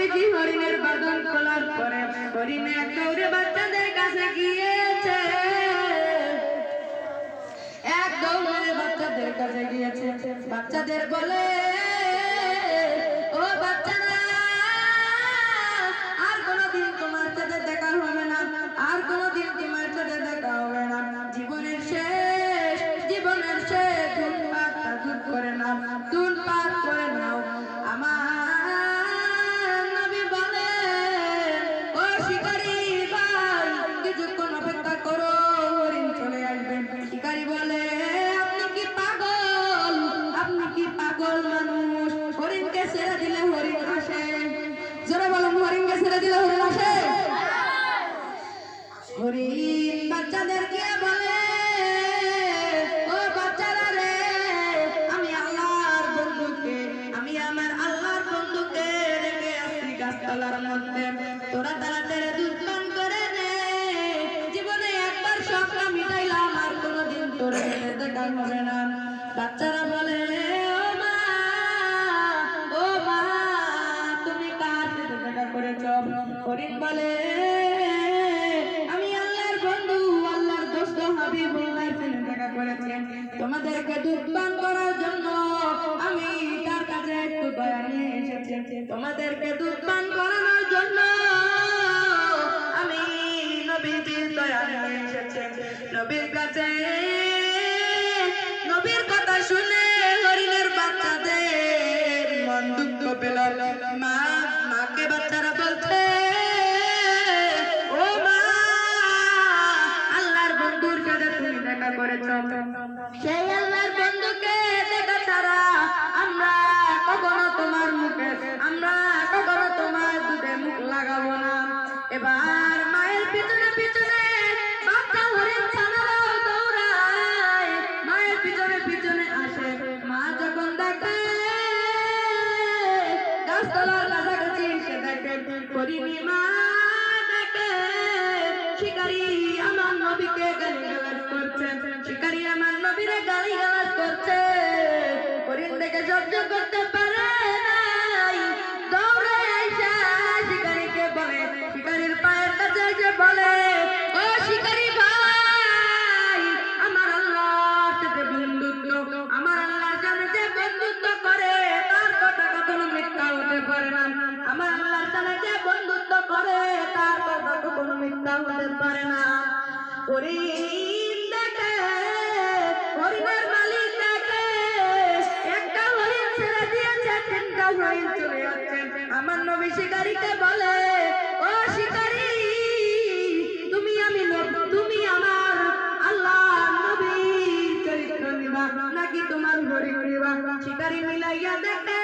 নবীজি হরিণের বাঁধন খোলার পরে হরিণ এক দৌড়ে বাচ্চাদের কাছে গিয়েছে, এক দৌড়ে বাচ্চাদের কাছে গিয়েছে। বাচ্চাদের বলে, ও বাচ্চারা, আর কোনোদিন তোমার সাথে দেখা হবে না, আর কোনোদিন তোমার সাথে দেখা হবে না। জীবনের শেষ ধুন পাত করে নাও, ধুন পাত করে নাও। আমার নবী বলে, ও শিকারী ভাই, কিছুক্ষণ অপেক্ষা করো, হরিণ চলে আসবে। শিকারী বলে, আপনি কি পাগল? আপনি কি পাগল মানুষ? হরিণকে ছেড়ে দিলে হরিণ আসে। জোরে বলুন, হরিণকে ছেড়ে দিলে হরিণ আসে? হরিণ বাচ্চাদেরকে বলে, ও বাচ্চারা রে, আমি আল্লাহর বন্ধুকে, আমি আমার আল্লাহর বন্ধুকে রেখে আসছি গাছতলার মধ্যে, তোরা তাড়াতাড়ি দুধ পান করে নে। জীবনে একবার শখটা মিটাইলাম, আর কোনোদিন তোর সাথে দেখা হবে না। বাচ্চারা বলে, ও মা, তুমি কার সাথে দেখা করেছ? হরিণ বলে, আমি আল্লাহর বন্ধু, আল্লাহর দোস্ত হাবিবুল্লাহর সাথে দেখা করেছি। তোমাদেরকে দুধ পান করার জন্য আমি তার কাছে একটু দয়া নিয়ে এসেছি। তোমাদেরকে দুধ পান করানোর জন্য আমি নবীজির দয়া নিয়ে এসেছি নবীর কাছে। নবীর কথা শুনে হরিণের বাচ্চাদের মন দুঃখ পেল। মাকে বাচ্চারা বলছে, ও মা, আল্লাহর বন্ধুর সাথে তুমি দেখা করেছ, সেই আল্লাহর বন্ধুকে দেখা ছাড়া আমরা কখনো তোমার মুখে, আমরা কখনো তোমার দুধে মুখ লাগাবো না। এবার মায়ের পিছনে পিছনে বাচ্চা হরিণ ছানারাও দৌড়ায়, মায়ের পিছনে পিছনে আসে। মা যখন দেখে গাছতলার কাছাকাছি এসে দেখে হরিণী মা দেখে শিকারী আমার নবীকে গালিগালাজ করছে, শিকারী আমার নবীরে গালিগালাজ করছে। হরিণ দেখে সহ্য করতে পারে নাই, দৌড়ে আইসা শিকারীকে বলে, শিকারীর পায়ের কাছে এসে বলে, ও শিকারী ভাই, আমার আল্লাহর সাথে বন্ধুত্ব, আমার আল্লাহর সাথে যে বন্ধুত্ব করে তার কথা কখনো মিথ্যা হতে পারে না। আমার আল্লাহর সাথে যে বন্ধুত্ব করে তার কথা কখনো মিথ্যা হতে পারে না। হরিণ দেখে, হরিণের মালিক দেখে একটা হরিণ ছেড়ে দিয়েছে, তিনটা হরিণ চলে যাচ্ছে। আমার নবী শিকারীকে বলে, ও শিকারী, তুমি আমার আল্লাহ নবী চরিত্র নিবা নাকি তোমার হরিণ নিবা? শিকারী মিলাইয়া দেখে